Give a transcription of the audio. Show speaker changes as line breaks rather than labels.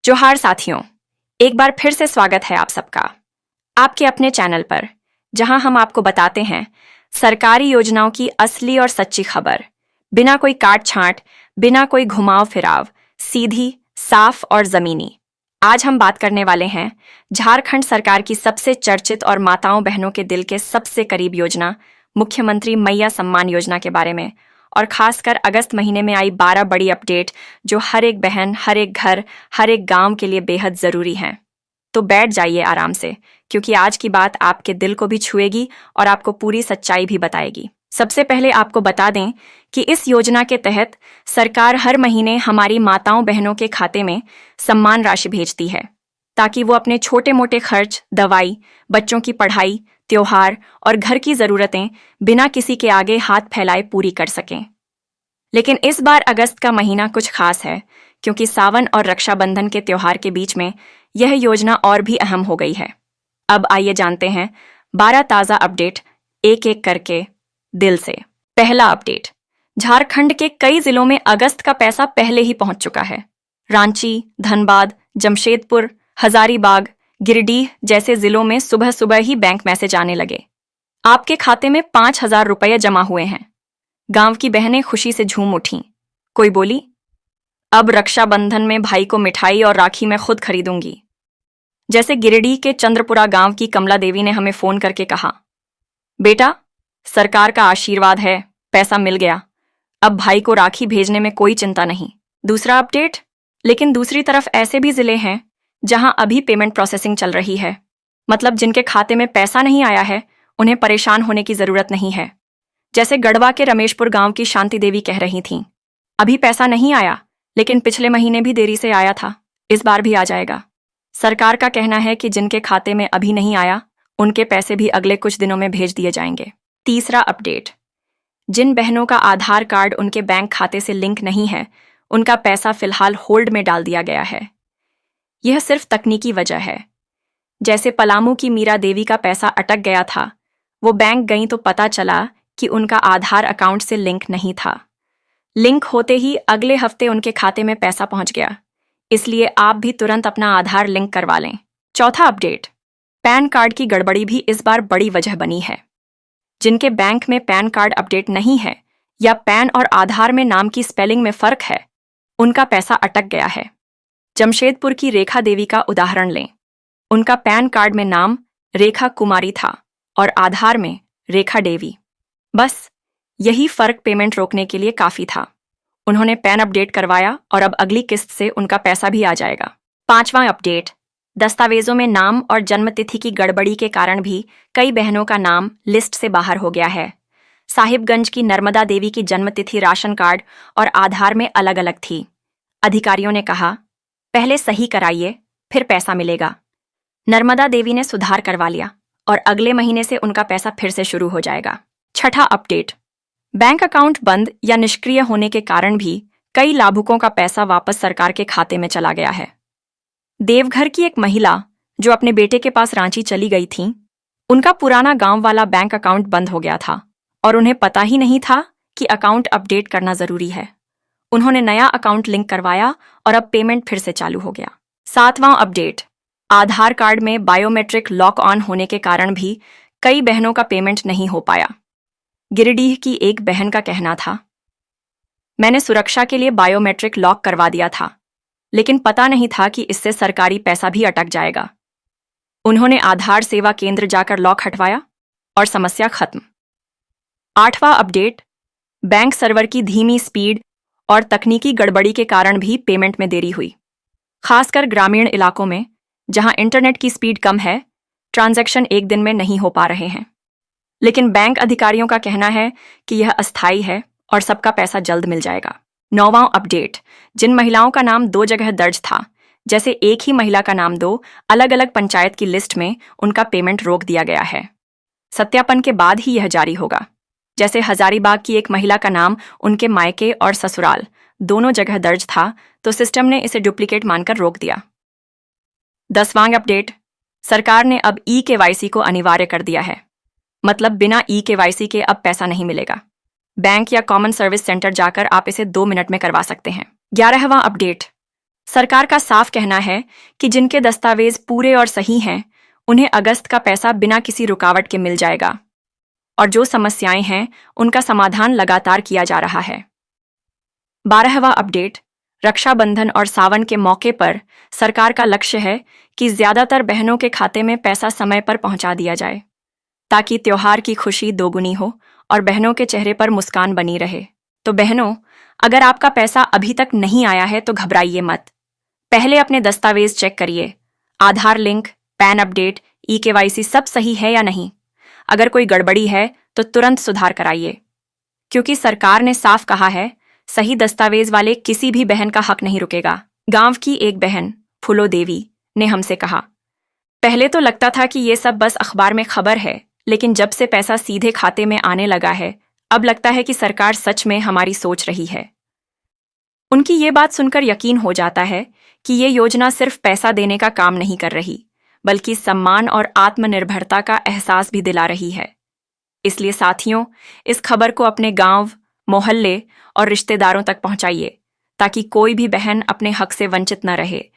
जोहार साथियों, एक बार फिर से स्वागत है आप सबका आपके अपने चैनल पर, जहां हम आपको बताते हैं सरकारी योजनाओं की असली और सच्ची खबर, बिना कोई काट छांट, बिना कोई घुमाव फिराव, सीधी, साफ और जमीनी। आज हम बात करने वाले हैं झारखंड सरकार की सबसे चर्चित और माताओं बहनों के दिल के सबसे करीब योजना, मुख्यमंत्री मैया सम्मान योजना के बारे में, और खासकर अगस्त महीने में आई 12 बड़ी अपडेट जो हर एक बहन, हर एक घर, हर एक गांव के लिए बेहद जरूरी हैं। तो बैठ जाइए आराम से, क्योंकि आज की बात आपके दिल को भी छुएगी और आपको पूरी सच्चाई भी बताएगी। सबसे पहले आपको बता दें कि इस योजना के तहत सरकार हर महीने हमारी माताओं बहनों के खाते में सम्मान राशि भेजती है, ताकि वो अपने छोटे मोटे खर्च, दवाई, बच्चों की पढ़ाई, त्योहार और घर की जरूरतें बिना किसी के आगे हाथ फैलाए पूरी कर सकें। लेकिन इस बार अगस्त का महीना कुछ खास है, क्योंकि सावन और रक्षाबंधन के त्योहार के बीच में यह योजना और भी अहम हो गई है। अब आइए जानते हैं 12 ताजा अपडेट, एक एक करके दिल से। पहला अपडेट, झारखंड के कई जिलों में अगस्त का पैसा पहले ही पहुंच चुका है। रांची, धनबाद, जमशेदपुर, हजारीबाग, गिरिडीह जैसे जिलों में सुबह सुबह ही बैंक मैसेज आने लगे। आपके खाते में 5,000 रुपये जमा हुए हैं। गांव की बहनें खुशी से झूम उठीं। कोई बोली, अब रक्षाबंधन में भाई को मिठाई और राखी मैं खुद खरीदूंगी। जैसे गिरिडीह के चंद्रपुरा गांव की कमला देवी ने हमें फोन करके कहा, बेटा, सरकार का आशीर्वाद है, पैसा मिल गया, अब भाई को राखी भेजने में कोई चिंता नहीं। दूसरा अपडेट, लेकिन दूसरी तरफ ऐसे भी जिले हैं जहां अभी पेमेंट प्रोसेसिंग चल रही है। मतलब जिनके खाते में पैसा नहीं आया है, उन्हें परेशान होने की जरूरत नहीं है। जैसे गढ़वा के रमेशपुर गांव की शांति देवी कह रही थीं, अभी पैसा नहीं आया, लेकिन पिछले महीने भी देरी से आया था, इस बार भी आ जाएगा। सरकार का कहना है कि जिनके खाते में अभी नहीं आया, उनके पैसे भी अगले कुछ दिनों में भेज दिए जाएंगे। तीसरा अपडेट, जिन बहनों का आधार कार्ड उनके बैंक खाते से लिंक नहीं है, उनका पैसा फिलहाल होल्ड में डाल दिया गया है। यह सिर्फ तकनीकी वजह है। जैसे पलामू की मीरा देवी का पैसा अटक गया था, वो बैंक गई तो पता चला कि उनका आधार अकाउंट से लिंक नहीं था। लिंक होते ही अगले हफ्ते उनके खाते में पैसा पहुंच गया। इसलिए आप भी तुरंत अपना आधार लिंक करवा लें। चौथा अपडेट, पैन कार्ड की गड़बड़ी भी इस बार बड़ी वजह बनी है। जिनके बैंक में पैन कार्ड अपडेट नहीं है या पैन और आधार में नाम की स्पेलिंग में फर्क है, उनका पैसा अटक गया है। जमशेदपुर की रेखा देवी का उदाहरण लें। उनका पैन कार्ड में नाम रेखा कुमारी था और आधार में रेखा देवी। बस यही फर्क पेमेंट रोकने के लिए काफी था। उन्होंने पैन अपडेट करवाया और अब अगली किस्त से उनका पैसा भी आ जाएगा। पांचवां अपडेट, दस्तावेजों में नाम और जन्मतिथि की गड़बड़ी के कारण भी कई बहनों का नाम लिस्ट से बाहर हो गया है। साहिबगंज की नर्मदा देवी की जन्मतिथि राशन कार्ड और आधार में अलग अलग थी। अधिकारियों ने कहा, पहले सही कराइए, फिर पैसा मिलेगा। नर्मदा देवी ने सुधार करवा लिया और अगले महीने से उनका पैसा फिर से शुरू हो जाएगा। छठा अपडेट, बैंक अकाउंट बंद या निष्क्रिय होने के कारण भी कई लाभुकों का पैसा वापस सरकार के खाते में चला गया है। देवघर की एक महिला जो अपने बेटे के पास रांची चली गई थी, उनका पुराना गांव वाला बैंक अकाउंट बंद हो गया था और उन्हें पता ही नहीं था कि अकाउंट अपडेट करना जरूरी है। उन्होंने नया अकाउंट लिंक करवाया और अब पेमेंट फिर से चालू हो गया। सातवां अपडेट, आधार कार्ड में बायोमेट्रिक लॉक ऑन होने के कारण भी कई बहनों का पेमेंट नहीं हो पाया। गिरिडीह की एक बहन का कहना था, मैंने सुरक्षा के लिए बायोमेट्रिक लॉक करवा दिया था, लेकिन पता नहीं था कि इससे सरकारी पैसा भी अटक जाएगा। उन्होंने आधार सेवा केंद्र जाकर लॉक हटवाया और समस्या खत्म। आठवां अपडेट, बैंक सर्वर की धीमी स्पीड और तकनीकी गड़बड़ी के कारण भी पेमेंट में देरी हुई। खासकर ग्रामीण इलाकों में, जहां इंटरनेट की स्पीड कम है, ट्रांजैक्शन एक दिन में नहीं हो पा रहे हैं। लेकिन बैंक अधिकारियों का कहना है कि यह अस्थायी है और सबका पैसा जल्द मिल जाएगा। नौवां अपडेट, जिन महिलाओं का नाम 2 जगह दर्ज था, जैसे एक ही महिला का नाम 2 अलग अलग पंचायत की लिस्ट में, उनका पेमेंट रोक दिया गया है। सत्यापन के बाद ही यह जारी होगा। जैसे हजारीबाग की एक महिला का नाम उनके मायके और ससुराल दोनों जगह दर्ज था, तो सिस्टम ने इसे डुप्लीकेट मानकर रोक दिया। 10वां अपडेट, सरकार ने अब ई-केवाईसी को अनिवार्य कर दिया है। मतलब बिना ई-केवाईसी के अब पैसा नहीं मिलेगा। बैंक या कॉमन सर्विस सेंटर जाकर आप इसे 2 मिनट में करवा सकते हैं। 11वां अपडेट, सरकार का साफ कहना है कि जिनके दस्तावेज पूरे और सही हैं, उन्हें अगस्त का पैसा बिना किसी रुकावट के मिल जाएगा और जो समस्याएं हैं उनका समाधान लगातार किया जा रहा है। 12वां अपडेट। रक्षाबंधन और सावन के मौके पर सरकार का लक्ष्य है कि ज्यादातर बहनों के खाते में पैसा समय पर पहुंचा दिया जाए ताकि त्योहार की खुशी दोगुनी हो और बहनों के चेहरे पर मुस्कान बनी रहे। तो बहनों, अगर आपका पैसा अभी तक नहीं आया है तो घबराइए मत। पहले अपने दस्तावेज चेक करिए, आधार लिंक, पैन अपडेट, ई-केवाईसी सब सही है या नहीं। अगर कोई गड़बड़ी है तो तुरंत सुधार कराइए, क्योंकि सरकार ने साफ कहा है सही दस्तावेज वाले किसी भी बहन का हक नहीं रुकेगा। गांव की एक बहन फूलो देवी ने हमसे कहा, पहले तो लगता था कि ये सब बस अखबार में खबर है, लेकिन जब से पैसा सीधे खाते में आने लगा है, अब लगता है कि सरकार सच में हमारी सोच रही है। उनकी ये बात सुनकर यकीन हो जाता है कि ये योजना सिर्फ पैसा देने का काम नहीं कर रही, बल्कि सम्मान और आत्मनिर्भरता का एहसास भी दिला रही है। इसलिए साथियों, इस खबर को अपने गांव, मोहल्ले और रिश्तेदारों तक पहुंचाइए ताकि कोई भी बहन अपने हक से वंचित न रहे।